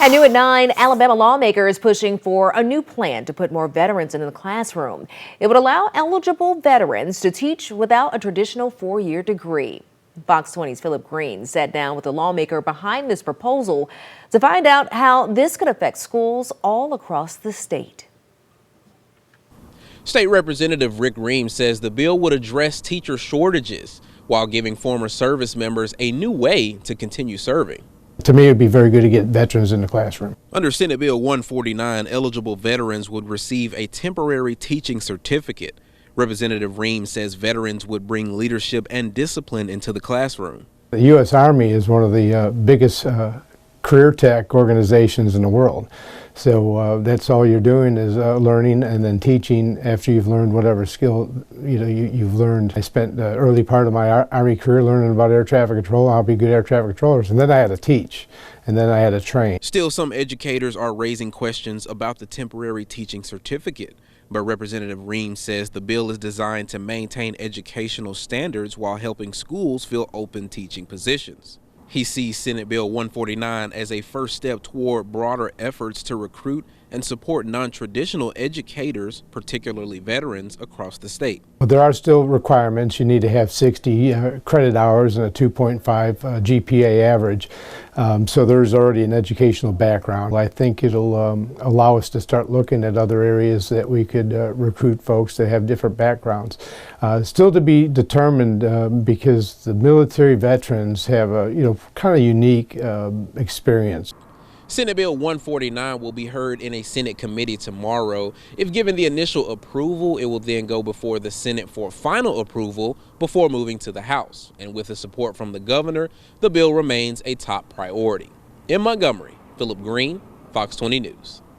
And new at 9, Alabama lawmakers pushing for a new plan to put more veterans into the classroom. It would allow eligible veterans to teach without a traditional 4-year degree. Fox 20's Philip Green sat down with the lawmaker behind this proposal to find out how this could affect schools all across the state. State Representative Rick Ream says the bill would address teacher shortages while giving former service members a new way to continue serving. To me, it would be very good to get veterans in the classroom. Under Senate Bill 149, eligible veterans would receive a temporary teaching certificate. Representative Ream says veterans would bring leadership and discipline into the classroom. The U.S. Army is one of the biggest career tech organizations in the world. So that's all you're doing is learning and then teaching after you've learned whatever skill you've learned. I spent the early part of my Army career learning about air traffic control, how to be good air traffic controllers, and then I had to teach, and then I had to train. Still, some educators are raising questions about the temporary teaching certificate. But Representative Ream says the bill is designed to maintain educational standards while helping schools fill open teaching positions. He sees Senate Bill 149 as a first step toward broader efforts to recruit and support non-traditional educators, particularly veterans, across the state. But there are still requirements. You need to have 60 credit hours and a 2.5 GPA average. So there's already an educational background. I think it'll allow us to start looking at other areas that we could recruit folks that have different backgrounds. Still to be determined because the military veterans have a kind of unique experience. Senate Bill 149 will be heard in a Senate committee tomorrow. If given the initial approval, it will then go before the Senate for final approval before moving to the House. And with the support from the governor, the bill remains a top priority. In Montgomery, Philip Green, Fox 20 News.